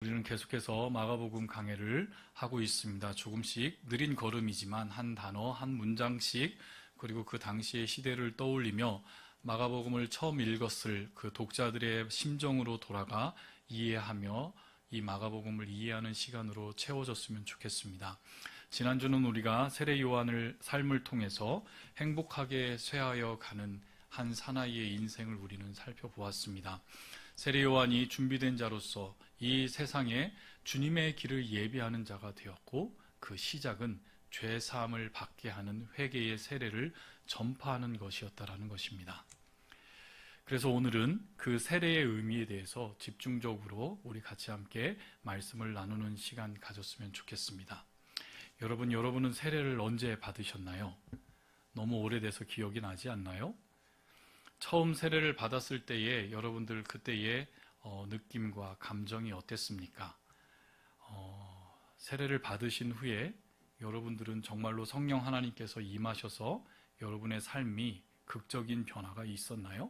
우리는 계속해서 마가복음 강해를 하고 있습니다. 조금씩 느린 걸음이지만 한 단어, 한 문장씩 그리고 그 당시의 시대를 떠올리며 마가복음을 처음 읽었을 그 독자들의 심정으로 돌아가 이해하며 이 마가복음을 이해하는 시간으로 채워졌으면 좋겠습니다. 지난주는 우리가 세례 요한의 삶을 통해서 행복하게 쇠하여 가는 한 사나이의 인생을 우리는 살펴보았습니다. 세례 요한이 준비된 자로서 이 세상에 주님의 길을 예비하는 자가 되었고 그 시작은 죄 사함을 받게 하는 회개의 세례를 전파하는 것이었다라는 것입니다. 그래서 오늘은 그 세례의 의미에 대해서 집중적으로 우리 같이 함께 말씀을 나누는 시간 가졌으면 좋겠습니다. 여러분은 세례를 언제 받으셨나요? 너무 오래돼서 기억이 나지 않나요? 처음 세례를 받았을 때의 여러분들 그때의 느낌과 감정이 어땠습니까? 세례를 받으신 후에 여러분들은 정말로 성령 하나님께서 임하셔서 여러분의 삶이 극적인 변화가 있었나요?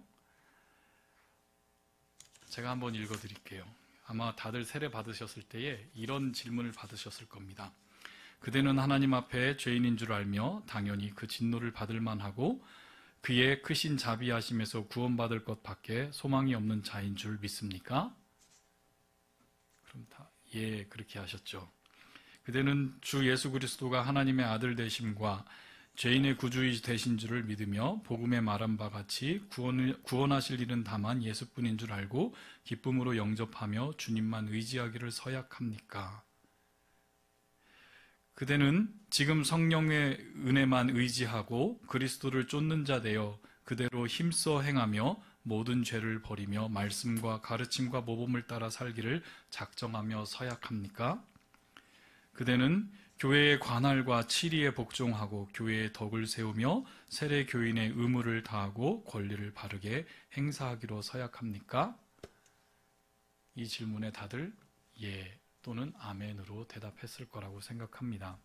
제가 한번 읽어드릴게요. 아마 다들 세례 받으셨을 때에 이런 질문을 받으셨을 겁니다. 그대는 하나님 앞에 죄인인 줄 알며 당연히 그 진노를 받을 만하고 그의 크신 자비하심에서 구원받을 것밖에 소망이 없는 자인 줄 믿습니까? 그럼 다 예, 그렇게 하셨죠. 그대는 주 예수 그리스도가 하나님의 아들 되심과 죄인의 구주 되신 줄을 믿으며 복음에 말한 바 같이 구원하실 일은 다만 예수뿐인 줄 알고 기쁨으로 영접하며 주님만 의지하기를 서약합니까? 그대는 지금 성령의 은혜만 의지하고 그리스도를 쫓는 자 되어 그대로 힘써 행하며 모든 죄를 버리며 말씀과 가르침과 모범을 따라 살기를 작정하며 서약합니까? 그대는 교회의 관할과 치리에 복종하고 교회의 덕을 세우며 세례 교인의 의무를 다하고 권리를 바르게 행사하기로 서약합니까? 이 질문에 다들 예 또는 아멘으로 대답했을 거라고 생각합니다.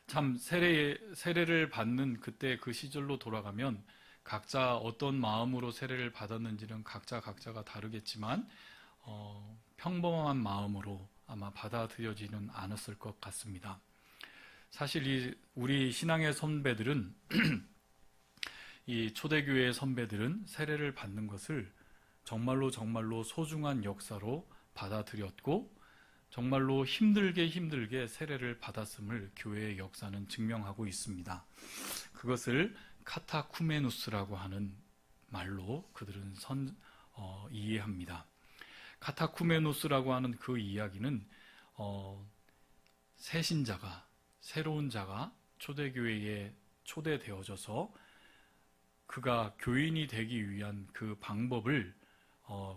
참 세례를 받는 그때 그 시절로 돌아가면 각자 어떤 마음으로 세례를 받았는지는 각자가 다르겠지만 평범한 마음으로 아마 받아들여지는 않았을 것 같습니다. 사실 우리 신앙의 선배들은 이 초대교회의 선배들은 세례를 받는 것을 정말로 소중한 역사로 받아들였고 정말로 힘들게 세례를 받았음을 교회의 역사는 증명하고 있습니다. 그것을 카타쿠메누스라고 하는 말로 그들은 이해합니다. 카타쿠메누스라고 하는 그 이야기는 새 신자가 새로운 자가 초대교회에 초대되어져서 그가 교인이 되기 위한 그 방법을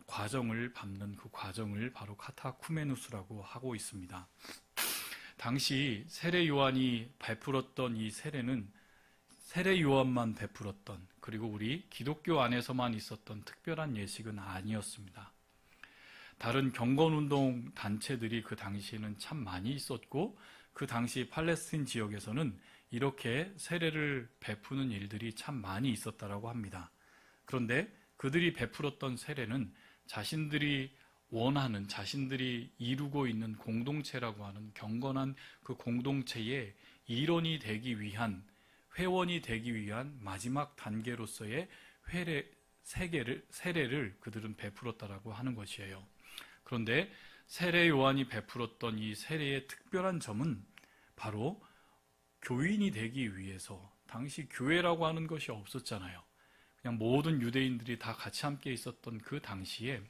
과정을 밟는 그 과정을 바로 카타쿠메누스라고 하고 있습니다. 당시 세례 요한이 베풀었던 이 세례는 세례 요한만 베풀었던 그리고 우리 기독교 안에서만 있었던 특별한 예식은 아니었습니다. 다른 경건운동 단체들이 그 당시에는 참 많이 있었고 그 당시 팔레스틴 지역에서는 이렇게 세례를 베푸는 일들이 참 많이 있었다라고 합니다. 그런데 그들이 베풀었던 세례는 자신들이 원하는 자신들이 이루고 있는 공동체라고 하는 경건한 그 공동체의 일원이 되기 위한 회원이 되기 위한 마지막 단계로서의 세례를 그들은 베풀었다라고 하는 것이에요. 그런데 세례 요한이 베풀었던 이 세례의 특별한 점은 바로 교인이 되기 위해서 당시 교회라고 하는 것이 없었잖아요. 그냥 모든 유대인들이 다 같이 함께 있었던 그 당시에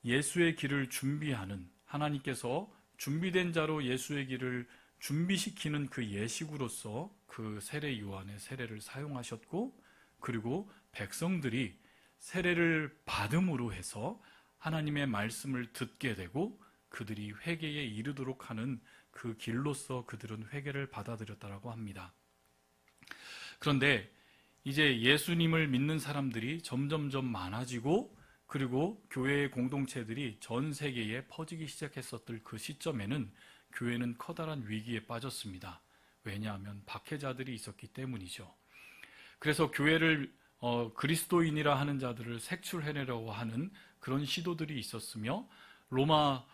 예수의 길을 준비하는 하나님께서 준비된 자로 예수의 길을 준비시키는 그 예식으로서 그 세례 요한의 세례를 사용하셨고 그리고 백성들이 세례를 받음으로 해서 하나님의 말씀을 듣게 되고 그들이 회개에 이르도록 하는 그 길로서 그들은 회개를 받아들였다라고 합니다. 그런데 이제 예수님을 믿는 사람들이 점점점 많아지고 그리고 교회의 공동체들이 전 세계에 퍼지기 시작했었던 그 시점에는 교회는 커다란 위기에 빠졌습니다. 왜냐하면 박해자들이 있었기 때문이죠. 그래서 교회를 그리스도인이라 하는 자들을 색출해내려고 하는 그런 시도들이 있었으며 로마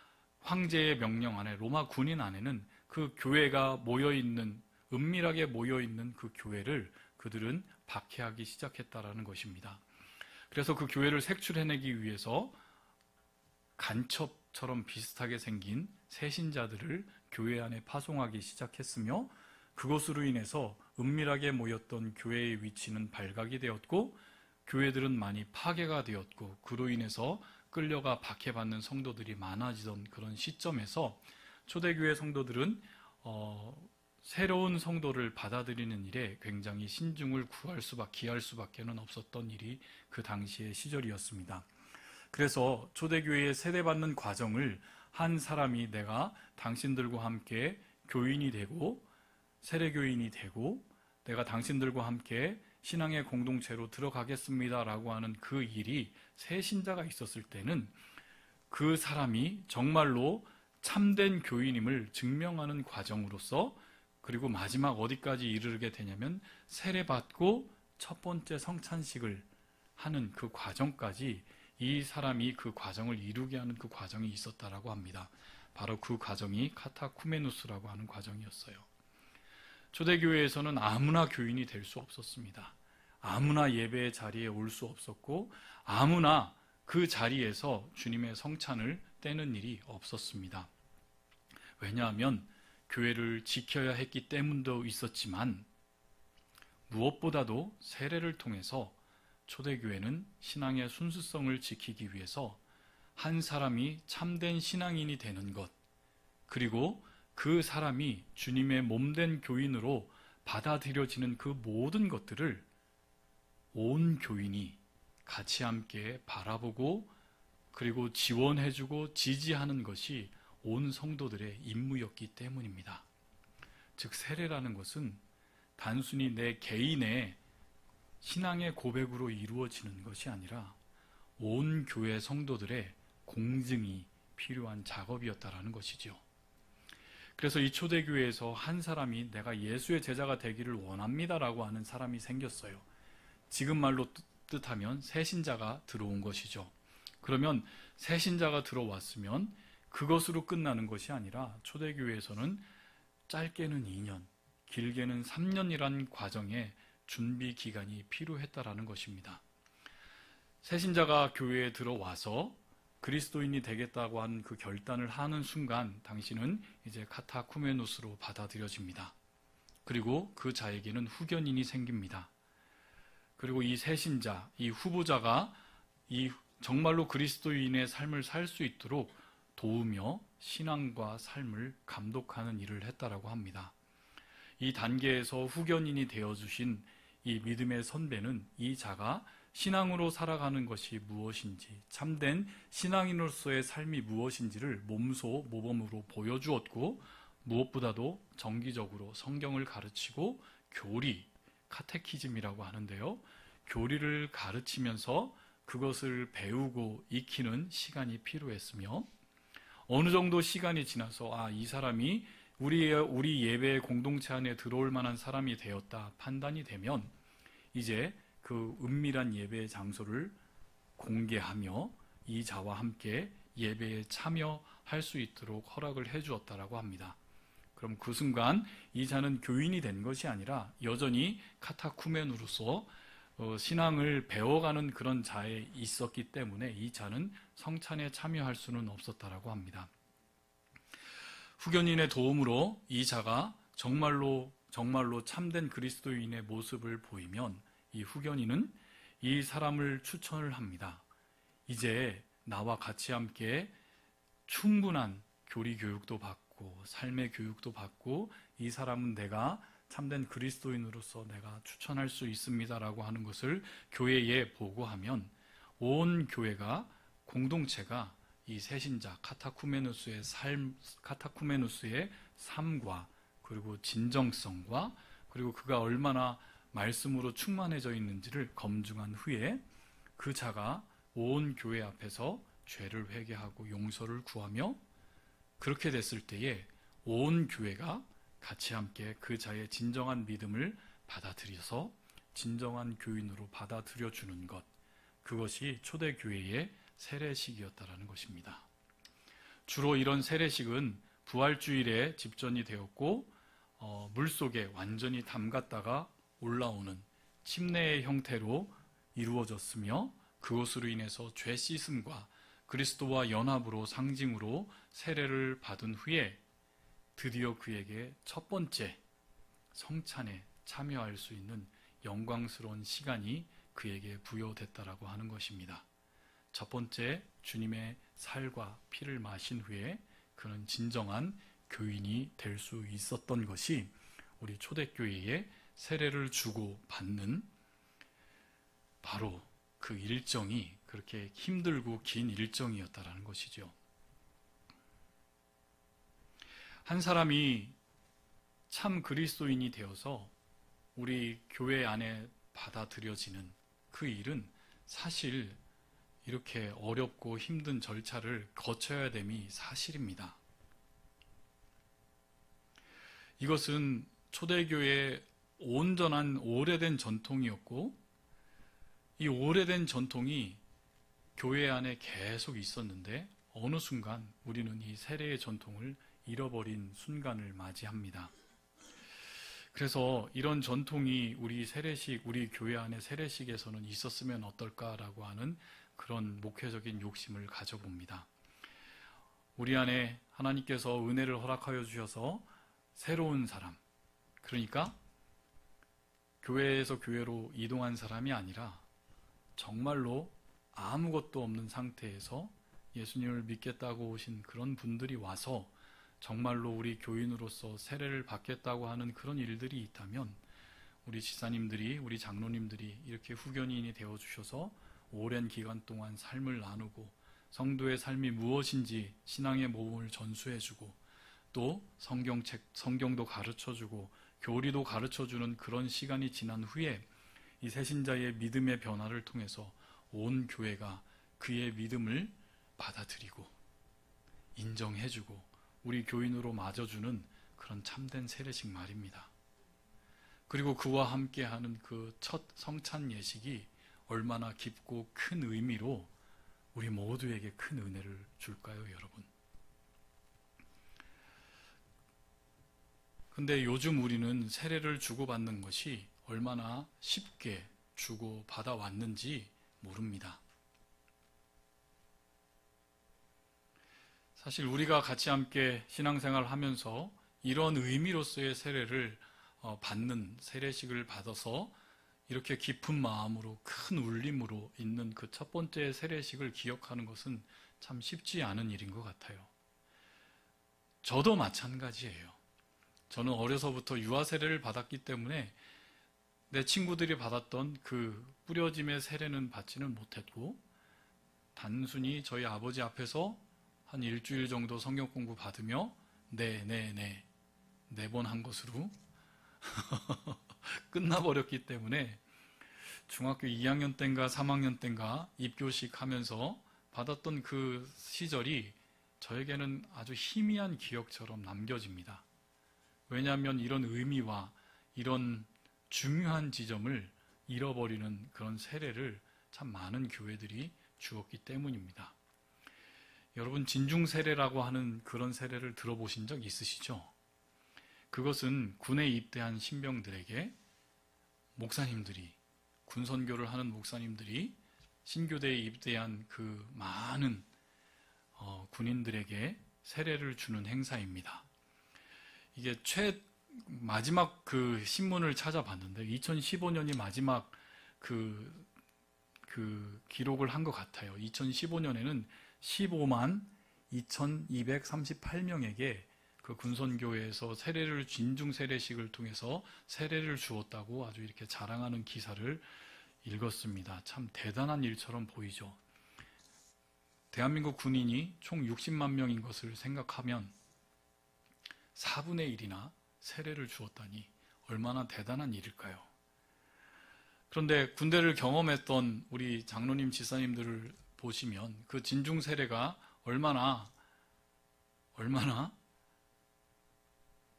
황제의 명령 안에, 로마 군인 안에는 그 교회가 모여있는, 은밀하게 모여있는 그 교회를 그들은 박해하기 시작했다라는 것입니다. 그래서 그 교회를 색출해내기 위해서 간첩처럼 비슷하게 생긴 새신자들을 교회 안에 파송하기 시작했으며, 그것으로 인해서 은밀하게 모였던 교회의 위치는 발각이 되었고, 교회들은 많이 파괴가 되었고, 그로 인해서 끌려가 박해받는 성도들이 많아지던 그런 시점에서 초대교회 성도들은 새로운 성도를 받아들이는 일에 굉장히 신중을 기할 수밖에는 없었던 일이 그 당시의 시절이었습니다. 그래서 초대교회에 세대받는 과정을 한 사람이 내가 당신들과 함께 교인이 되고 세례교인이 되고 내가 당신들과 함께 신앙의 공동체로 들어가겠습니다라고 하는 그 일이 새신자가 있었을 때는 그 사람이 정말로 참된 교인임을 증명하는 과정으로서, 그리고 마지막 어디까지 이르게 되냐면 세례받고 첫 번째 성찬식을 하는 그 과정까지 이 사람이 그 과정을 이루게 하는 그 과정이 있었다라고 합니다. 바로 그 과정이 카타쿠메누스라고 하는 과정이었어요. 초대교회에서는 아무나 교인이 될 수 없었습니다. 아무나 예배의 자리에 올 수 없었고, 아무나 그 자리에서 주님의 성찬을 떼는 일이 없었습니다. 왜냐하면 교회를 지켜야 했기 때문도 있었지만, 무엇보다도 세례를 통해서 초대교회는 신앙의 순수성을 지키기 위해서 한 사람이 참된 신앙인이 되는 것, 그리고 그 사람이 주님의 몸된 교인으로 받아들여지는 그 모든 것들을 온 교인이 같이 함께 바라보고 그리고 지원해주고 지지하는 것이 온 성도들의 임무였기 때문입니다. 즉 세례라는 것은 단순히 내 개인의 신앙의 고백으로 이루어지는 것이 아니라 온 교회 성도들의 공증이 필요한 작업이었다라는 것이죠. 그래서 이 초대교회에서 한 사람이 내가 예수의 제자가 되기를 원합니다라고 하는 사람이 생겼어요. 지금 말로 뜻하면 새신자가 들어온 것이죠. 그러면 새신자가 들어왔으면 그것으로 끝나는 것이 아니라 초대교회에서는 짧게는 2년, 길게는 3년이란 과정에 준비 기간이 필요했다라는 것입니다. 새신자가 교회에 들어와서 그리스도인이 되겠다고 한 그 결단을 하는 순간 당신은 이제 카타쿠메누스로 받아들여집니다. 그리고 그 자에게는 후견인이 생깁니다. 그리고 이 새신자, 이 후보자가 이 정말로 그리스도인의 삶을 살 수 있도록 도우며 신앙과 삶을 감독하는 일을 했다라고 합니다. 이 단계에서 후견인이 되어주신 이 믿음의 선배는 이 자가 신앙으로 살아가는 것이 무엇인지, 참된 신앙인으로서의 삶이 무엇인지를 몸소 모범으로 보여주었고, 무엇보다도 정기적으로 성경을 가르치고 교리, 카테키즘이라고 하는데요, 교리를 가르치면서 그것을 배우고 익히는 시간이 필요했으며, 어느 정도 시간이 지나서 이 사람이 우리 예배 공동체 안에 들어올 만한 사람이 되었다 판단이 되면 이제 그 은밀한 예배의 장소를 공개하며 이 자와 함께 예배에 참여할 수 있도록 허락을 해주었다라고 합니다. 그럼 그 순간 이 자는 교인이 된 것이 아니라 여전히 카타쿠멘으로서 신앙을 배워가는 그런 자에 있었기 때문에 이 자는 성찬에 참여할 수는 없었다라고 합니다. 후견인의 도움으로 이 자가 정말로 참된 그리스도인의 모습을 보이면 이 후견인은 이 사람을 추천을 합니다. 이제 나와 같이 함께 충분한 교리 교육도 받고 삶의 교육도 받고 이 사람은 내가 참된 그리스도인으로서 내가 추천할 수 있습니다라고 하는 것을 교회에 보고하면 온 교회가 공동체가 이 새신자 카타쿠메누스의 삶과 그리고 진정성과 그리고 그가 얼마나 말씀으로 충만해져 있는지를 검증한 후에 그 자가 온 교회 앞에서 죄를 회개하고 용서를 구하며, 그렇게 됐을 때에 온 교회가 같이 함께 그 자의 진정한 믿음을 받아들여서 진정한 교인으로 받아들여주는 것, 그것이 초대교회의 세례식이었다라는 것입니다. 주로 이런 세례식은 부활주일에 집전이 되었고 물속에 완전히 담갔다가 올라오는 침례의 형태로 이루어졌으며 그것으로 인해서 죄 씻음과 그리스도와 연합으로 상징으로 세례를 받은 후에 드디어 그에게 첫 번째 성찬에 참여할 수 있는 영광스러운 시간이 그에게 부여됐다라고 하는 것입니다. 첫 번째 주님의 살과 피를 마신 후에 그는 진정한 교인이 될 수 있었던 것이 우리 초대교회에 세례를 주고 받는 바로 그 일정이 그렇게 힘들고 긴 일정이었다라는 것이죠. 한 사람이 참 그리스도인이 되어서 우리 교회 안에 받아들여지는 그 일은 사실 이렇게 어렵고 힘든 절차를 거쳐야 됨이 사실입니다. 이것은 초대교회의 온전한 오래된 전통이었고 이 오래된 전통이 교회 안에 계속 있었는데 어느 순간 우리는 이 세례의 전통을 잃어버린 순간을 맞이합니다. 그래서 이런 전통이 우리 교회 안의 세례식에서는 있었으면 어떨까라고 하는 그런 목회적인 욕심을 가져봅니다. 우리 안에 하나님께서 은혜를 허락하여 주셔서 새로운 사람, 그러니까 교회에서 교회로 이동한 사람이 아니라 정말로 아무것도 없는 상태에서 예수님을 믿겠다고 오신 그런 분들이 와서 정말로 우리 교인으로서 세례를 받겠다고 하는 그런 일들이 있다면 우리 지사님들이, 우리 장로님들이 이렇게 후견인이 되어주셔서 오랜 기간 동안 삶을 나누고 성도의 삶이 무엇인지 신앙의 모범을 전수해주고 또 성경도 가르쳐주고 교리도 가르쳐주는 그런 시간이 지난 후에 이 새신자의 믿음의 변화를 통해서 온 교회가 그의 믿음을 받아들이고 인정해주고 우리 교인으로 맞아주는 그런 참된 세례식 말입니다. 그리고 그와 함께하는 그 첫 성찬 예식이 얼마나 깊고 큰 의미로 우리 모두에게 큰 은혜를 줄까요, 여러분? 근데 요즘 우리는 세례를 주고받는 것이 얼마나 쉽게 주고받아 왔는지 모릅니다. 사실 우리가 같이 함께 신앙생활을 하면서 이런 의미로서의 세례를 받는 세례식을 받아서 이렇게 깊은 마음으로 큰 울림으로 있는 그 첫 번째 세례식을 기억하는 것은 참 쉽지 않은 일인 것 같아요. 저도 마찬가지예요. 저는 어려서부터 유아 세례를 받았기 때문에 내 친구들이 받았던 그 뿌려짐의 세례는 받지는 못했고 단순히 저희 아버지 앞에서 한 일주일 정도 성경 공부 받으며 네 번 한 것으로 끝나버렸기 때문에 중학교 2학년 때인가 3학년 때인가 입교식 하면서 받았던 그 시절이 저에게는 아주 희미한 기억처럼 남겨집니다. 왜냐하면 이런 의미와 이런 중요한 지점을 잃어버리는 그런 세례를 참 많은 교회들이 주었기 때문입니다. 여러분, 진중세례라고 하는 그런 세례를 들어보신 적 있으시죠? 그것은 군에 입대한 신병들에게 목사님들이, 군선교를 하는 목사님들이 신교대에 입대한 그 많은 군인들에게 세례를 주는 행사입니다. 이게 마지막 그 신문을 찾아봤는데 2015년이 마지막 그 기록을 한 것 같아요. 2015년에는 15만 2,238명에게 그 군선교회에서 진중 세례식을 통해서 세례를 주었다고 아주 이렇게 자랑하는 기사를 읽었습니다. 참 대단한 일처럼 보이죠. 대한민국 군인이 총 60만 명인 것을 생각하면 4분의 1이나 세례를 주었다니 얼마나 대단한 일일까요? 그런데 군대를 경험했던 우리 장로님, 지사님들을 보시면 그 진중 세례가 얼마나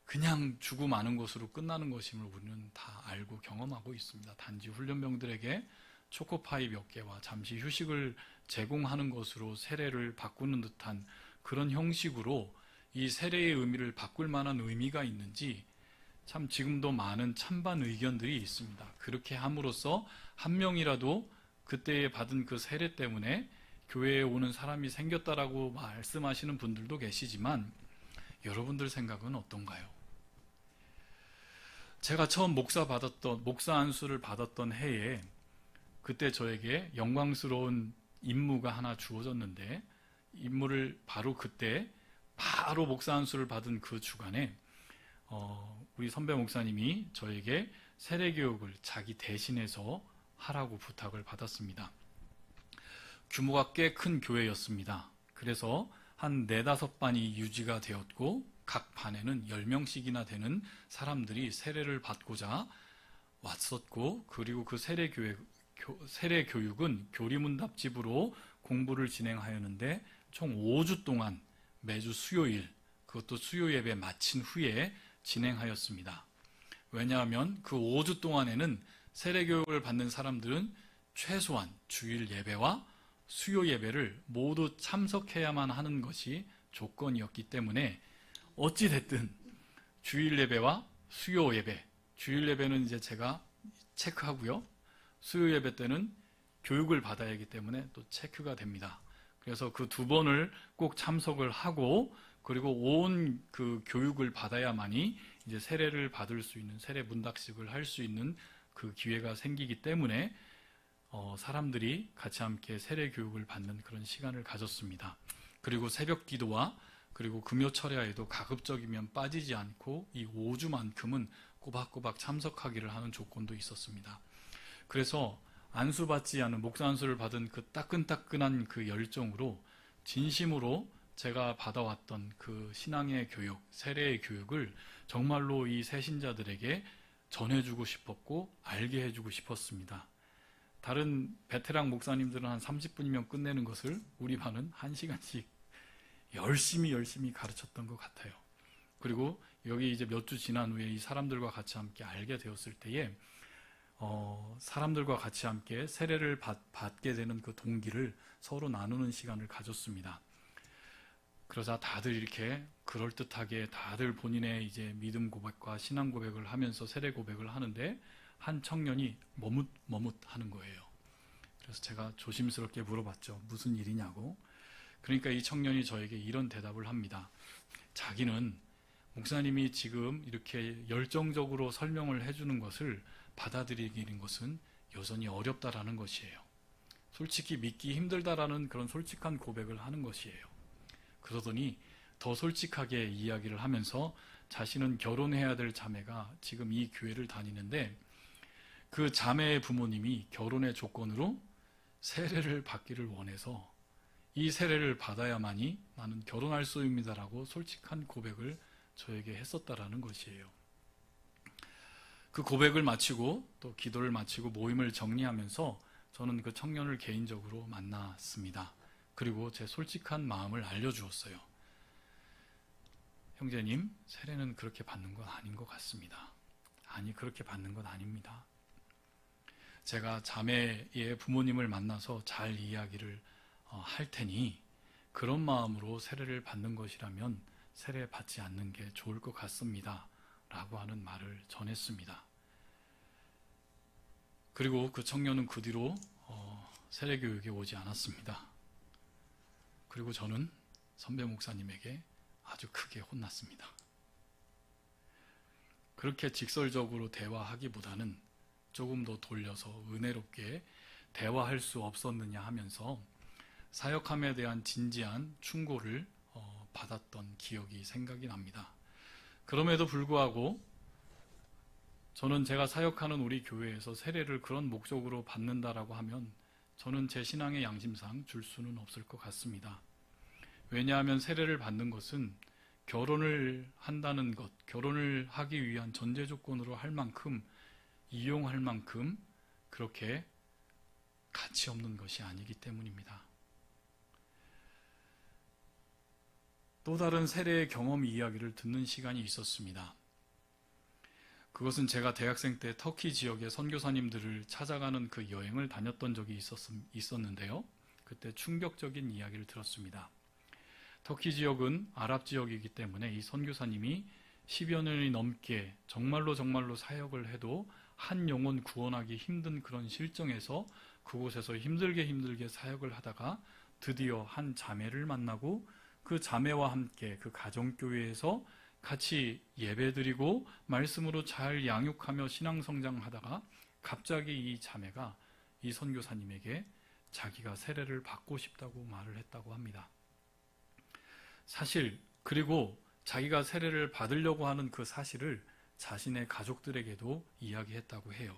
그냥 주고 마는 것으로 끝나는 것임을 우리는 다 알고 경험하고 있습니다. 단지 훈련병들에게 초코파이 몇 개와 잠시 휴식을 제공하는 것으로 세례를 바꾸는 듯한 그런 형식으로 이 세례의 의미를 바꿀 만한 의미가 있는지 참 지금도 많은 찬반 의견들이 있습니다. 그렇게 함으로써 한 명이라도 그때 받은 그 세례 때문에 교회에 오는 사람이 생겼다라고 말씀하시는 분들도 계시지만 여러분들 생각은 어떤가요? 제가 처음 목사 안수를 받았던 해에 그때 저에게 영광스러운 임무가 하나 주어졌는데 임무를 바로 목사 안수를 받은 그 주간에 우리 선배 목사님이 저에게 세례 교육을 자기 대신해서 하라고 부탁을 받았습니다. 규모가 꽤 큰 교회였습니다. 그래서 한 4-5반이 유지가 되었고 각 반에는 10명씩이나 되는 사람들이 세례를 받고자 왔었고, 그리고 그 세례 교육은 교리문답집으로 공부를 진행하였는데 총 5주 동안 매주 수요일, 그것도 수요 예배 마친 후에 진행하였습니다. 왜냐하면 그 5주 동안에는 세례 교육을 받는 사람들은 최소한 주일 예배와 수요 예배를 모두 참석해야만 하는 것이 조건이었기 때문에 어찌됐든 주일 예배와 수요 예배, 주일 예배는 이제 제가 체크하고요, 수요 예배 때는 교육을 받아야 하기 때문에 또 체크가 됩니다. 그래서 그 2번을 꼭 참석을 하고, 그리고 온 그 교육을 받아야만이 이제 세례를 받을 수 있는, 세례 문답식을 할 수 있는 그 기회가 생기기 때문에 사람들이 같이 함께 세례 교육을 받는 그런 시간을 가졌습니다. 그리고 새벽 기도와 그리고 금요 철야에도 가급적이면 빠지지 않고 이 5주만큼은 꼬박꼬박 참석하기를 하는 조건도 있었습니다. 그래서 안수받지 않은, 목사 안수를 받은 그 따끈따끈한 그 열정으로 진심으로 제가 받아왔던 그 신앙의 교육, 세례의 교육을 정말로 이 새신자들에게 전해주고 싶었고 알게 해주고 싶었습니다. 다른 베테랑 목사님들은 한 30분이면 끝내는 것을 우리 반은 1시간씩 열심히 가르쳤던 것 같아요. 그리고 여기 이제 몇 주 지난 후에 이 사람들과 같이 함께 알게 되었을 때에 사람들과 같이 함께 세례를 받게 되는 그 동기를 서로 나누는 시간을 가졌습니다. 그러자 다들 이렇게 그럴듯하게 다들 본인의 이제 믿음 고백과 신앙 고백을 하면서 세례 고백을 하는데 한 청년이 머뭇 하는 거예요. 그래서 제가 조심스럽게 물어봤죠. 무슨 일이냐고. 그러니까 이 청년이 저에게 이런 대답을 합니다. 자기는 목사님이 지금 이렇게 열정적으로 설명을 해주는 것을 받아들이는 것은 여전히 어렵다라는 것이에요. 솔직히 믿기 힘들다라는 그런 솔직한 고백을 하는 것이에요. 그러더니 더 솔직하게 이야기를 하면서 자신은 결혼해야 될 자매가 지금 이 교회를 다니는데 그 자매의 부모님이 결혼의 조건으로 세례를 받기를 원해서 이 세례를 받아야만이 나는 결혼할 수 있습니다라고 솔직한 고백을 저에게 했었다라는 것이에요. 그 고백을 마치고 또 기도를 마치고 모임을 정리하면서 저는 그 청년을 개인적으로 만났습니다. 그리고 제 솔직한 마음을 알려주었어요. 형제님, 세례는 그렇게 받는 건 아닌 것 같습니다. 아니, 그렇게 받는 건 아닙니다. 제가 자매의 부모님을 만나서 잘 이야기를 할 테니 그런 마음으로 세례를 받는 것이라면 세례 받지 않는 게 좋을 것 같습니다. 라고 하는 말을 전했습니다. 그리고 그 청년은 그 뒤로 세례 교육에 오지 않았습니다. 그리고 저는 선배 목사님에게 아주 크게 혼났습니다. 그렇게 직설적으로 대화하기보다는 조금 더 돌려서 은혜롭게 대화할 수 없었느냐 하면서 사역함에 대한 진지한 충고를 받았던 기억이 생각이 납니다. 그럼에도 불구하고 저는 제가 사역하는 우리 교회에서 세례를 그런 목적으로 받는다라고 하면 저는 제 신앙의 양심상 줄 수는 없을 것 같습니다. 왜냐하면 세례를 받는 것은 결혼을 한다는 것, 결혼을 하기 위한 전제 조건으로 할 만큼, 이용할 만큼 그렇게 가치 없는 것이 아니기 때문입니다. 또 다른 세례의 경험 이야기를 듣는 시간이 있었습니다. 그것은 제가 대학생 때 터키 지역의 선교사님들을 찾아가는 그 여행을 다녔던 적이 있었는데요. 그때 충격적인 이야기를 들었습니다. 터키 지역은 아랍 지역이기 때문에 이 선교사님이 10여 년이 넘게 정말로 사역을 해도 한 영혼 구원하기 힘든 그런 실정에서 그곳에서 힘들게 사역을 하다가 드디어 한 자매를 만나고 그 자매와 함께 그 가정교회에서 같이 예배드리고 말씀으로 잘 양육하며 신앙성장하다가 갑자기 이 자매가 이 선교사님에게 자기가 세례를 받고 싶다고 말을 했다고 합니다. 사실 그리고 자기가 세례를 받으려고 하는 그 사실을 자신의 가족들에게도 이야기했다고 해요.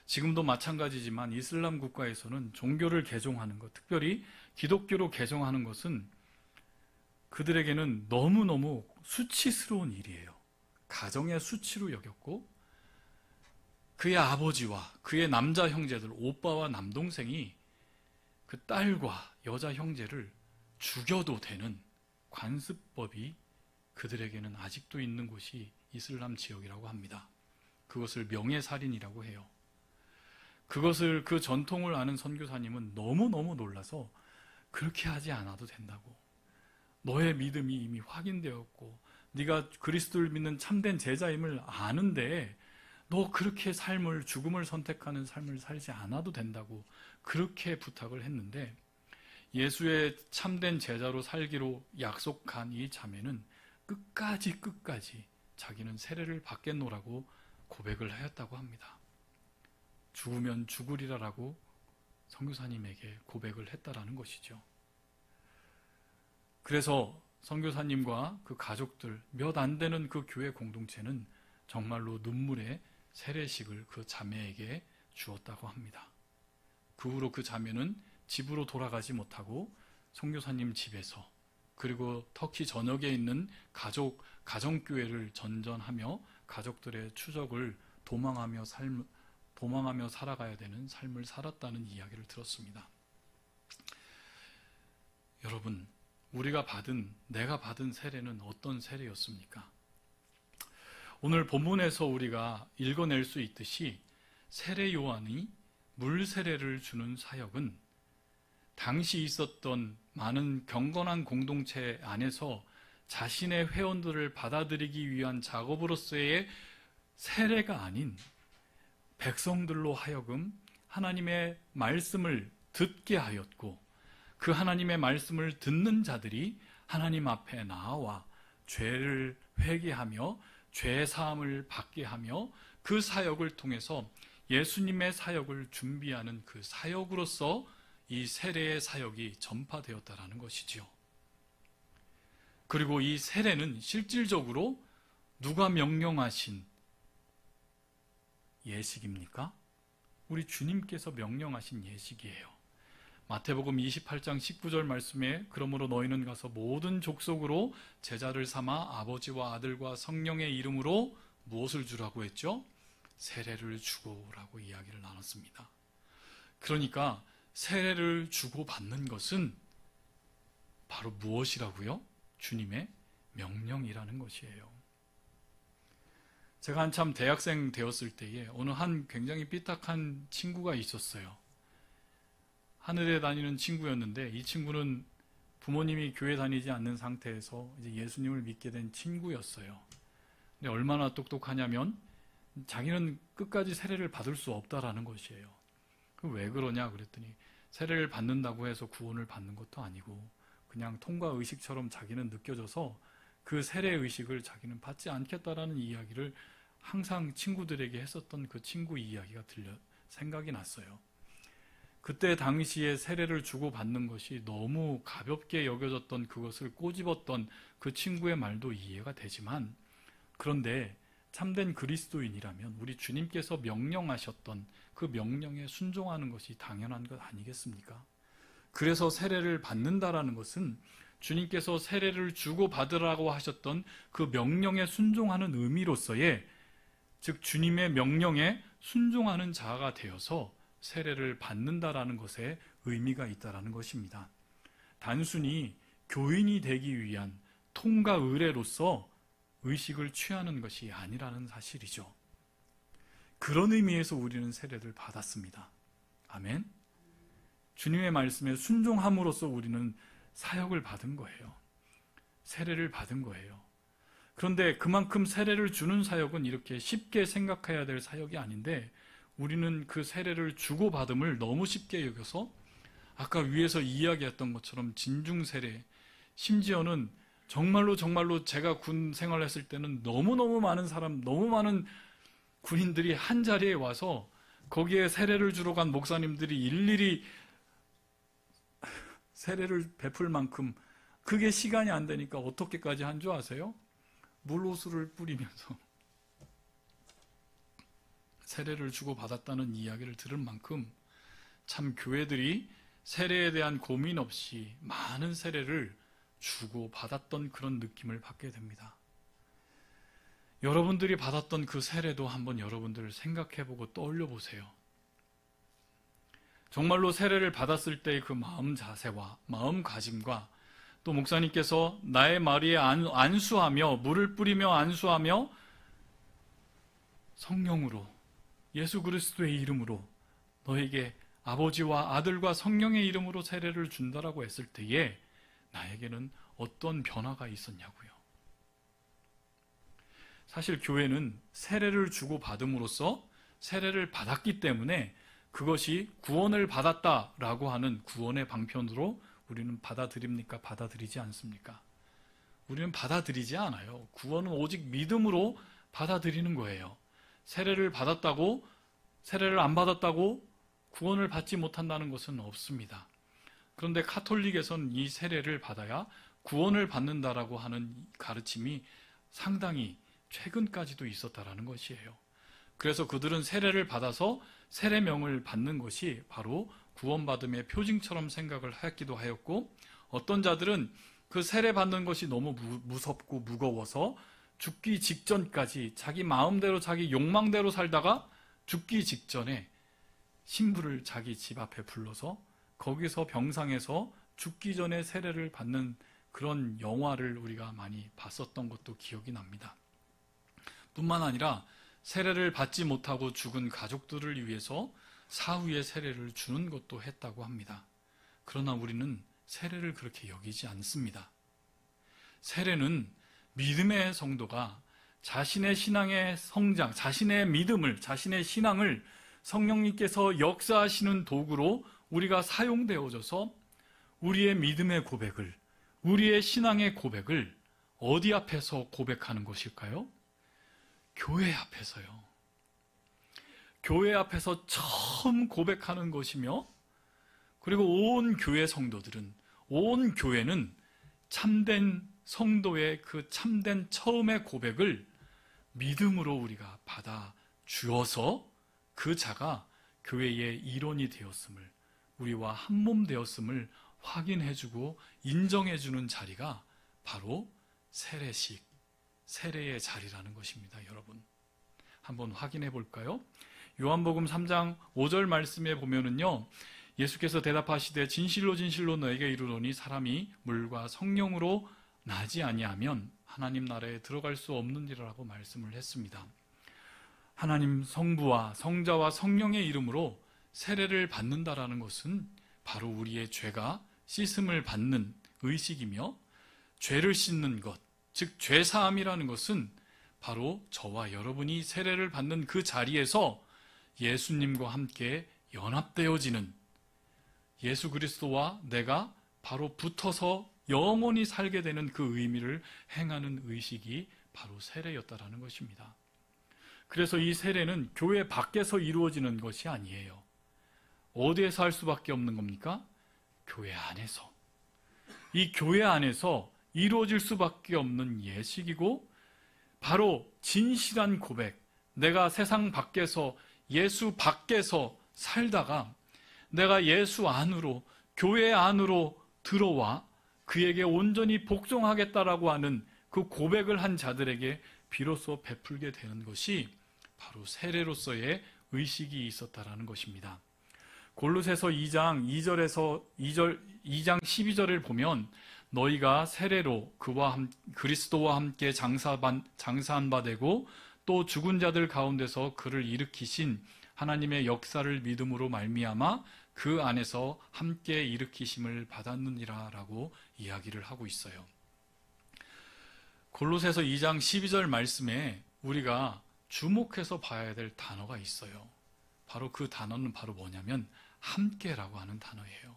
지금도 마찬가지지만 이슬람 국가에서는 종교를 개종하는 것, 특별히 기독교로 개종하는 것은 그들에게는 너무너무 수치스러운 일이에요. 가정의 수치로 여겼고 그의 아버지와 그의 남자 형제들, 오빠와 남동생이 그 딸과 여자 형제를 죽여도 되는 관습법이 그들에게는 아직도 있는 곳이 이슬람 지역이라고 합니다. 그것을 명예살인이라고 해요. 그 전통을 아는 선교사님은 너무너무 놀라서 그렇게 하지 않아도 된다고. 너의 믿음이 이미 확인되었고 네가 그리스도를 믿는 참된 제자임을 아는데 너 그렇게 죽음을 선택하는 삶을 살지 않아도 된다고 그렇게 부탁을 했는데 예수의 참된 제자로 살기로 약속한 이 자매는 끝까지 자기는 세례를 받겠노라고 고백을 하였다고 합니다. 죽으면 죽으리라라고 선교사님에게 고백을 했다라는 것이죠. 그래서 선교사님과 그 가족들 몇 안 되는 그 교회 공동체는 정말로 눈물의 세례식을 그 자매에게 주었다고 합니다. 그 후로 그 자매는 집으로 돌아가지 못하고 선교사님 집에서 그리고 터키 전역에 있는 가정교회를 전전하며 가족들의 추적을 도망하며 살아가야 되는 삶을 살았다는 이야기를 들었습니다. 여러분, 내가 받은 세례는 어떤 세례였습니까? 오늘 본문에서 우리가 읽어낼 수 있듯이 세례 요한이 물 세례를 주는 사역은 당시 있었던 많은 경건한 공동체 안에서 자신의 회원들을 받아들이기 위한 작업으로서의 세례가 아닌 백성들로 하여금 하나님의 말씀을 듣게 하였고 그 하나님의 말씀을 듣는 자들이 하나님 앞에 나와 죄를 회개하며 죄 사함을 받게 하며 그 사역을 통해서 예수님의 사역을 준비하는 그 사역으로서 이 세례의 사역이 전파되었다라는 것이지요. 그리고 이 세례는 실질적으로 누가 명령하신 예식입니까? 우리 주님께서 명령하신 예식이에요. 마태복음 28장 19절 말씀에 그러므로 너희는 가서 모든 족속으로 제자를 삼아 아버지와 아들과 성령의 이름으로 무엇을 주라고 했죠? 세례를 주고라고 이야기를 나눴습니다. 그러니까 세례를 주고 받는 것은 바로 무엇이라고요? 주님의 명령이라는 것이에요. 제가 한참 대학생 되었을 때에 어느 한 굉장히 삐딱한 친구가 있었어요. 하늘에 다니는 친구였는데 이 친구는 부모님이 교회 다니지 않는 상태에서 이제 예수님을 믿게 된 친구였어요. 근데 얼마나 똑똑하냐면 자기는 끝까지 세례를 받을 수 없다라는 것이에요. 왜 그러냐 그랬더니 세례를 받는다고 해서 구원을 받는 것도 아니고 그냥 통과 의식처럼 자기는 느껴져서 그 세례 의식을 자기는 받지 않겠다라는 이야기를 항상 친구들에게 했었던 그 친구 이야기가 생각이 났어요. 그때 당시에 세례를 주고받는 것이 너무 가볍게 여겨졌던 그것을 꼬집었던 그 친구의 말도 이해가 되지만 그런데 참된 그리스도인이라면 우리 주님께서 명령하셨던 그 명령에 순종하는 것이 당연한 것 아니겠습니까? 그래서 세례를 받는다라는 것은 주님께서 세례를 주고받으라고 하셨던 그 명령에 순종하는 의미로서의 즉 주님의 명령에 순종하는 자가 되어서 세례를 받는다라는 것에 의미가 있다라는 것입니다. 단순히 교인이 되기 위한 통과 의례로서 의식을 취하는 것이 아니라는 사실이죠. 그런 의미에서 우리는 세례를 받았습니다. 아멘. 주님의 말씀에 순종함으로써 우리는 사역을 받은 거예요. 세례를 받은 거예요. 그런데 그만큼 세례를 주는 사역은 이렇게 쉽게 생각해야 될 사역이 아닌데 우리는 그 세례를 주고받음을 너무 쉽게 여겨서 아까 위에서 이야기했던 것처럼 진중 세례, 심지어는 정말로 제가 군 생활했을 때는 너무너무 많은 사람, 너무 많은 군인들이 한 자리에 와서 거기에 세례를 주러 간 목사님들이 일일이 세례를 베풀 만큼 그게 시간이 안 되니까 어떻게까지 한 줄 아세요? 물호수를 뿌리면서 세례를 주고받았다는 이야기를 들을 만큼 참 교회들이 세례에 대한 고민 없이 많은 세례를 주고받았던 그런 느낌을 받게 됩니다. 여러분들이 받았던 그 세례도 한번 여러분들 생각해보고 떠올려 보세요. 정말로 세례를 받았을 때의 그 마음 자세와 마음가짐과 또 목사님께서 나의 마리에 안수하며 물을 뿌리며 안수하며 성령으로 예수 그리스도의 이름으로 너에게 아버지와 아들과 성령의 이름으로 세례를 준다라고 했을 때에 나에게는 어떤 변화가 있었냐고요. 사실 교회는 세례를 주고 받음으로써 세례를 받았기 때문에 그것이 구원을 받았다라고 하는 구원의 방편으로 우리는 받아들입니까? 받아들이지 않습니까? 우리는 받아들이지 않아요. 구원은 오직 믿음으로 받아들이는 거예요. 세례를 받았다고, 세례를 안 받았다고 구원을 받지 못한다는 것은 없습니다. 그런데 카톨릭에서는 이 세례를 받아야 구원을 받는다라고 하는 가르침이 상당히 최근까지도 있었다라는 것이에요. 그래서 그들은 세례를 받아서 세례명을 받는 것이 바로 구원받음의 표징처럼 생각을 했기도 하였고, 어떤 자들은 그 세례 받는 것이 너무 무섭고 무거워서 죽기 직전까지 자기 마음대로 자기 욕망대로 살다가 죽기 직전에 신부를 자기 집 앞에 불러서 거기서 병상에서 죽기 전에 세례를 받는 그런 영화를 우리가 많이 봤었던 것도 기억이 납니다. 뿐만 아니라 세례를 받지 못하고 죽은 가족들을 위해서 사후에 세례를 주는 것도 했다고 합니다. 그러나 우리는 세례를 그렇게 여기지 않습니다. 세례는 믿음의 성도가 자신의 신앙의 성장, 자신의 믿음을, 자신의 신앙을 성령님께서 역사하시는 도구로 우리가 사용되어져서 우리의 믿음의 고백을, 우리의 신앙의 고백을 어디 앞에서 고백하는 것일까요? 교회 앞에서요. 교회 앞에서 처음 고백하는 것이며, 그리고 온 교회 성도들은, 온 교회는 참된 성도의 그 참된 처음의 고백을 믿음으로 우리가 받아 주어서 그 자가 교회의 일원이 되었음을, 우리와 한몸 되었음을 확인해주고 인정해주는 자리가 바로 세례식, 세례의 자리라는 것입니다. 여러분, 한번 확인해 볼까요? 요한복음 3장 5절 말씀에 보면은요, 예수께서 대답하시되 진실로 진실로 너에게 이르노니 사람이 물과 성령으로 나지 아니하면 하나님 나라에 들어갈 수 없느니라고 말씀을 했습니다. 하나님 성부와 성자와 성령의 이름으로 세례를 받는다라는 것은 바로 우리의 죄가 씻음을 받는 의식이며, 죄를 씻는 것, 즉 죄사함이라는 것은 바로 저와 여러분이 세례를 받는 그 자리에서 예수님과 함께 연합되어지는, 예수 그리스도와 내가 바로 붙어서 영원히 살게 되는 그 의미를 행하는 의식이 바로 세례였다라는 것입니다. 그래서 이 세례는 교회 밖에서 이루어지는 것이 아니에요. 어디에서 할 수밖에 없는 겁니까? 교회 안에서. 이 교회 안에서 이루어질 수밖에 없는 예식이고, 바로 진실한 고백, 내가 세상 밖에서, 예수 밖에서 살다가 내가 예수 안으로, 교회 안으로 들어와 그에게 온전히 복종하겠다라고 하는 그 고백을 한 자들에게 비로소 베풀게 되는 것이 바로 세례로서의 의식이 있었다라는 것입니다. 골로새서 2장 2장 12절을 보면 너희가 세례로 그리스도와 함께 장사한 바 되고 또 죽은 자들 가운데서 그를 일으키신 하나님의 역사를 믿음으로 말미암아 그 안에서 함께 일으키심을 받았느니라 라고 이야기를 하고 있어요. 골로새서 2장 12절 말씀에 우리가 주목해서 봐야 될 단어가 있어요. 바로 그 단어는 바로 뭐냐면 함께라고 하는 단어예요.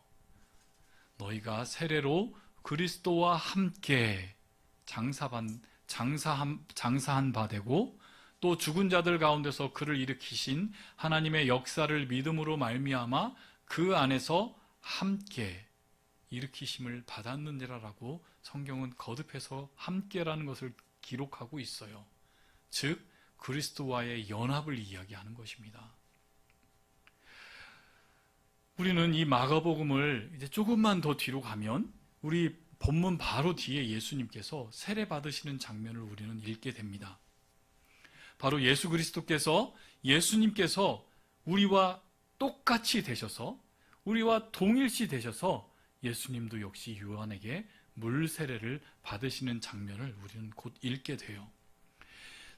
너희가 세례로 그리스도와 함께 장사한 바 되고 또 죽은 자들 가운데서 그를 일으키신 하나님의 역사를 믿음으로 말미암아 그 안에서 함께 일으키심을 받았느니라라고 성경은 거듭해서 함께라는 것을 기록하고 있어요. 즉 그리스도와의 연합을 이야기하는 것입니다. 우리는 이 마가복음을 이제 조금만 더 뒤로 가면 우리 본문 바로 뒤에 예수님께서 세례 받으시는 장면을 우리는 읽게 됩니다. 바로 예수 그리스도께서 예수님께서 우리와 똑같이 되셔서 우리와 동일시 되셔서 예수님도 역시 요한에게 물 세례를 받으시는 장면을 우리는 곧 읽게 돼요.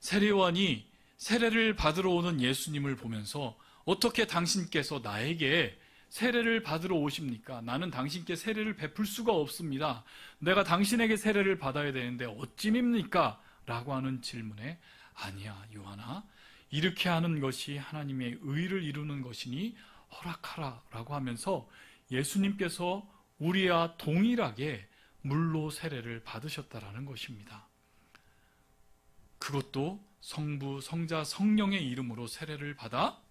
세례요한이 세례를 받으러 오는 예수님을 보면서 어떻게 당신께서 나에게 세례를 받으러 오십니까? 나는 당신께 세례를 베풀 수가 없습니다. 내가 당신에게 세례를 받아야 되는데 어찌입니까? 라고 하는 질문에 아니야 요한아, 이렇게 하는 것이 하나님의 의를 이루는 것이니 허락하라 라고 하면서 예수님께서 우리와 동일하게 물로 세례를 받으셨다라는 것입니다. 그것도 성부, 성자, 성령의 이름으로 세례를 받아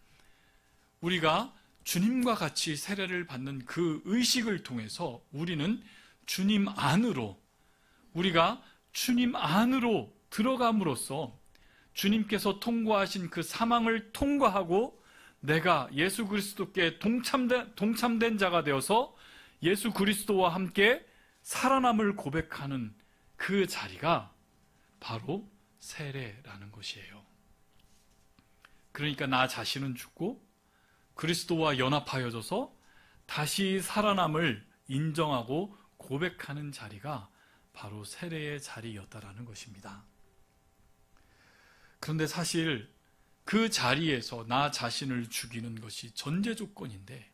우리가 주님과 같이 세례를 받는 그 의식을 통해서 우리는 주님 안으로, 우리가 주님 안으로 들어감으로써 주님께서 통과하신 그 사망을 통과하고 내가 예수 그리스도께 동참된 자가 되어서 예수 그리스도와 함께 살아남을 고백하는 그 자리가 바로 세례라는 것이에요. 그러니까 나 자신은 죽고 그리스도와 연합하여져서 다시 살아남을 인정하고 고백하는 자리가 바로 세례의 자리였다라는 것입니다. 그런데 사실 그 자리에서 나 자신을 죽이는 것이 전제 조건인데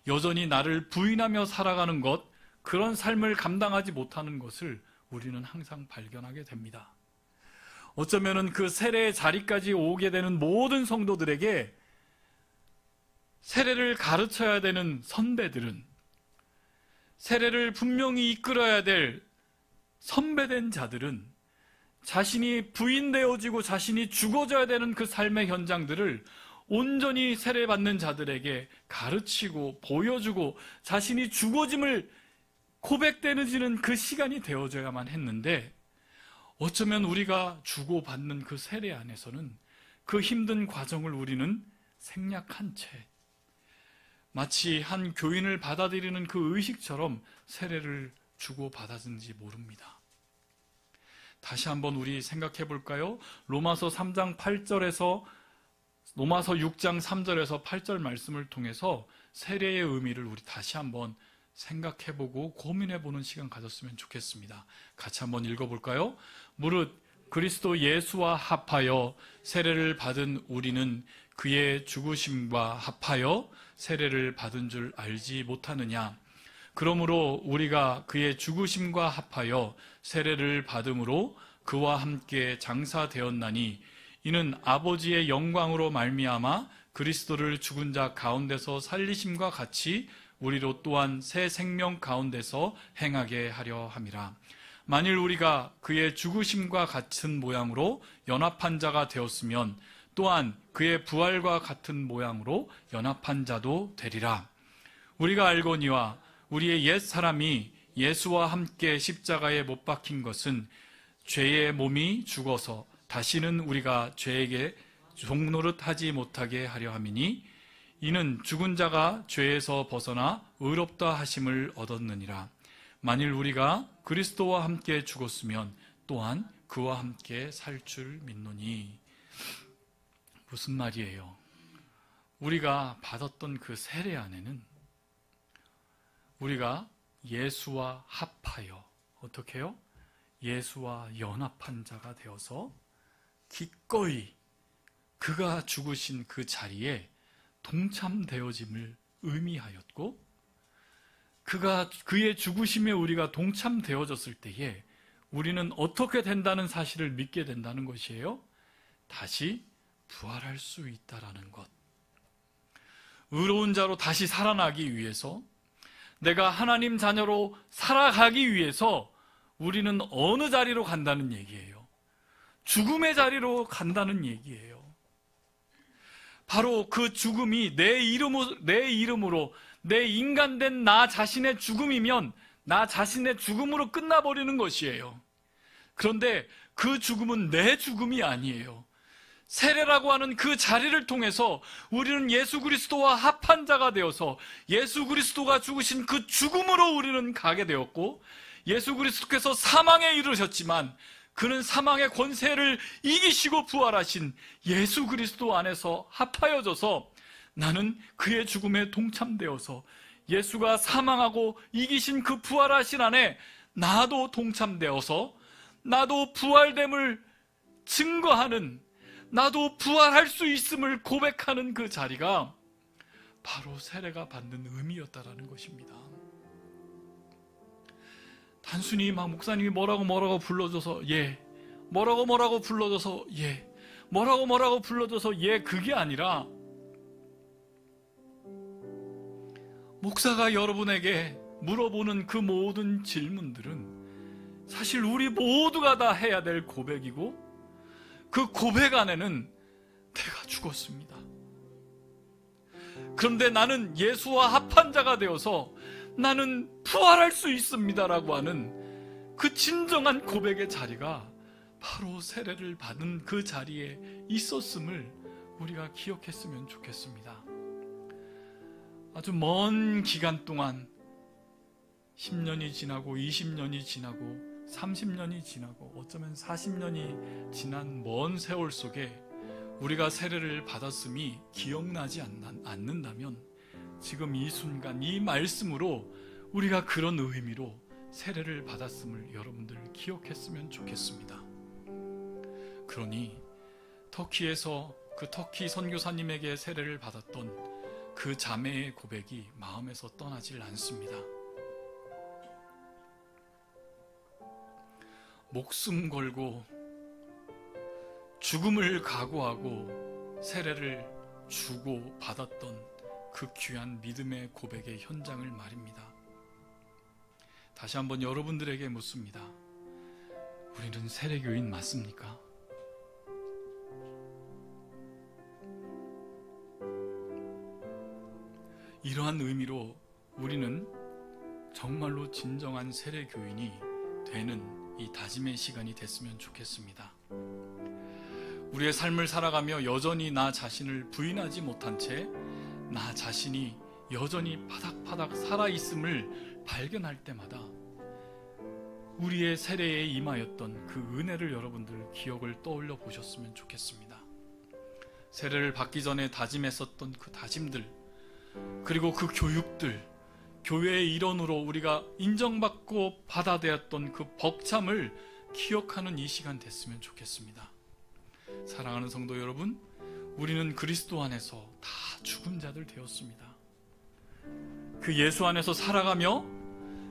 여전히 나를 부인하며 살아가는 것, 그런 삶을 감당하지 못하는 것을 우리는 항상 발견하게 됩니다. 어쩌면은 그 세례의 자리까지 오게 되는 모든 성도들에게 세례를 가르쳐야 되는 선배들은, 세례를 분명히 이끌어야 될 선배된 자들은 자신이 부인되어지고 자신이 죽어져야 되는 그 삶의 현장들을 온전히 세례받는 자들에게 가르치고 보여주고 자신이 죽어짐을 고백되어지는 그 시간이 되어져야만 했는데, 어쩌면 우리가 주고받는 그 세례 안에서는 그 힘든 과정을 우리는 생략한 채 마치 한 교인을 받아들이는 그 의식처럼 세례를 주고받았는지 모릅니다. 다시 한번 우리 생각해 볼까요? 로마서 6장 3절에서 8절 말씀을 통해서 세례의 의미를 우리 다시 한번 생각해 보고 고민해 보는 시간 가졌으면 좋겠습니다. 같이 한번 읽어 볼까요? 무릇 그리스도 예수와 합하여 세례를 받은 우리는 그의 죽으심과 합하여 세례를 받은 줄 알지 못하느냐? 그러므로 우리가 그의 죽으심과 합하여 세례를 받음으로 그와 함께 장사되었나니 이는 아버지의 영광으로 말미암아 그리스도를 죽은 자 가운데서 살리심과 같이 우리로 또한 새 생명 가운데서 행하게 하려 함이라. 만일 우리가 그의 죽으심과 같은 모양으로 연합한 자가 되었으면 또한 그의 부활과 같은 모양으로 연합한 자도 되리라. 우리가 알거니와 우리의 옛 사람이 예수와 함께 십자가에 못 박힌 것은 죄의 몸이 죽어서 다시는 우리가 죄에게 종노릇하지 못하게 하려 함이니 이는 죽은 자가 죄에서 벗어나 의롭다 하심을 얻었느니라. 만일 우리가 그리스도와 함께 죽었으면 또한 그와 함께 살 줄 믿노니. 무슨 말이에요? 우리가 받았던 그 세례 안에는 우리가 예수와 합하여, 어떻게 해요? 예수와 연합한 자가 되어서 기꺼이 그가 죽으신 그 자리에 동참되어짐을 의미하였고, 그의 죽으심에 우리가 동참되어졌을 때에 우리는 어떻게 된다는 사실을 믿게 된다는 것이에요. 다시 부활할 수 있다라는 것. 의로운 자로 다시 살아나기 위해서, 내가 하나님 자녀로 살아가기 위해서 우리는 어느 자리로 간다는 얘기예요. 죽음의 자리로 간다는 얘기예요. 바로 그 죽음이 내 이름으로 내 인간된 나 자신의 죽음이면 나 자신의 죽음으로 끝나버리는 것이에요. 그런데 그 죽음은 내 죽음이 아니에요. 세례라고 하는 그 자리를 통해서 우리는 예수 그리스도와 합한 자가 되어서 예수 그리스도가 죽으신 그 죽음으로 우리는 가게 되었고, 예수 그리스도께서 사망에 이르셨지만 그는 사망의 권세를 이기시고 부활하신 예수 그리스도 안에서 합하여져서 나는 그의 죽음에 동참되어서 예수가 사망하고 이기신 그 부활하신 안에 나도 동참되어서 나도 부활됨을 증거하는, 나도 부활할 수 있음을 고백하는 그 자리가 바로 세례가 받는 의미였다라는 것입니다. 단순히 막 목사님이 뭐라고 불러줘서 뭐라고 불러줘서 뭐라고 불러줘서 그게 아니라, 목사가 여러분에게 물어보는 그 모든 질문들은 사실 우리 모두가 다 해야 될 고백이고, 그 고백 안에는 내가 죽었습니다. 그런데 나는 예수와 합한 자가 되어서 나는 부활할 수 있습니다라고 하는 그 진정한 고백의 자리가 바로 세례를 받은 그 자리에 있었음을 우리가 기억했으면 좋겠습니다. 아주 먼 기간 동안 10년이 지나고 20년이 지나고 30년이 지나고 어쩌면 40년이 지난 먼 세월 속에 우리가 세례를 받았음이 기억나지 않는다면 지금 이 순간 이 말씀으로 우리가 그런 의미로 세례를 받았음을 여러분들 기억했으면 좋겠습니다. 그러니 터키에서 그 터키 선교사님에게 세례를 받았던 그 자매의 고백이 마음에서 떠나질 않습니다. 목숨 걸고 죽음을 각오하고 세례를 주고 받았던 그 귀한 믿음의 고백의 현장을 말입니다. 다시 한번 여러분들에게 묻습니다. 우리는 세례교인 맞습니까? 이러한 의미로 우리는 정말로 진정한 세례교인이 되는 이 다짐의 시간이 됐으면 좋겠습니다. 우리의 삶을 살아가며 여전히 나 자신을 부인하지 못한 채 나 자신이 여전히 파닥파닥 살아있음을 발견할 때마다 우리의 세례에 임하였던 그 은혜를 여러분들 기억을 떠올려 보셨으면 좋겠습니다. 세례를 받기 전에 다짐했었던 그 다짐들, 그리고 그 교육들, 교회의 일원으로 우리가 인정받고 받아들였던 그 벅참을 기억하는 이 시간 됐으면 좋겠습니다. 사랑하는 성도 여러분, 우리는 그리스도 안에서 다 죽은 자들 되었습니다. 그 예수 안에서 살아가며,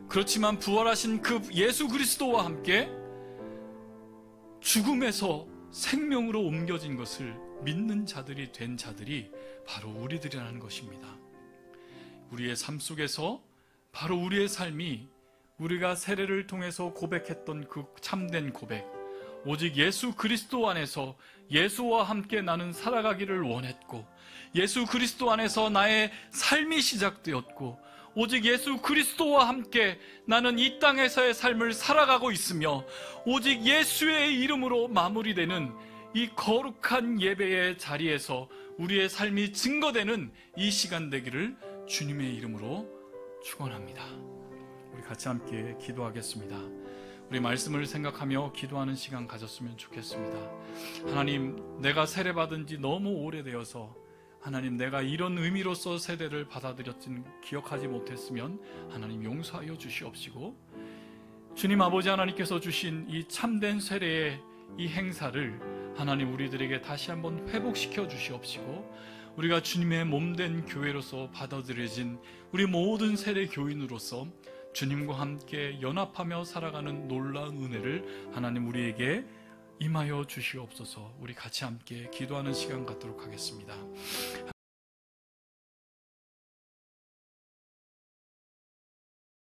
그렇지만 부활하신 그 예수 그리스도와 함께 죽음에서 생명으로 옮겨진 것을 믿는 자들이 된 자들이 바로 우리들이라는 것입니다. 우리의 삶 속에서 바로 우리의 삶이 우리가 세례를 통해서 고백했던 그 참된 고백, 오직 예수 그리스도 안에서 예수와 함께 나는 살아가기를 원했고, 예수 그리스도 안에서 나의 삶이 시작되었고, 오직 예수 그리스도와 함께 나는 이 땅에서의 삶을 살아가고 있으며, 오직 예수의 이름으로 마무리되는 이 거룩한 예배의 자리에서 우리의 삶이 증거되는 이 시간 되기를 주님의 이름으로 축원합니다. 우리 같이 함께 기도하겠습니다. 우리 말씀을 생각하며 기도하는 시간 가졌으면 좋겠습니다. 하나님, 내가 세례받은 지 너무 오래되어서 하나님, 내가 이런 의미로서 세례를 받아들였진 기억하지 못했으면 하나님 용서하여 주시옵시고, 주님 아버지 하나님께서 주신 이 참된 세례의 이 행사를 하나님 우리들에게 다시 한번 회복시켜 주시옵시고, 우리가 주님의 몸된 교회로서 받아들여진 우리 모든 세대 교인으로서 주님과 함께 연합하며 살아가는 놀라운 은혜를 하나님 우리에게 임하여 주시옵소서. 우리 같이 함께 기도하는 시간 갖도록 하겠습니다.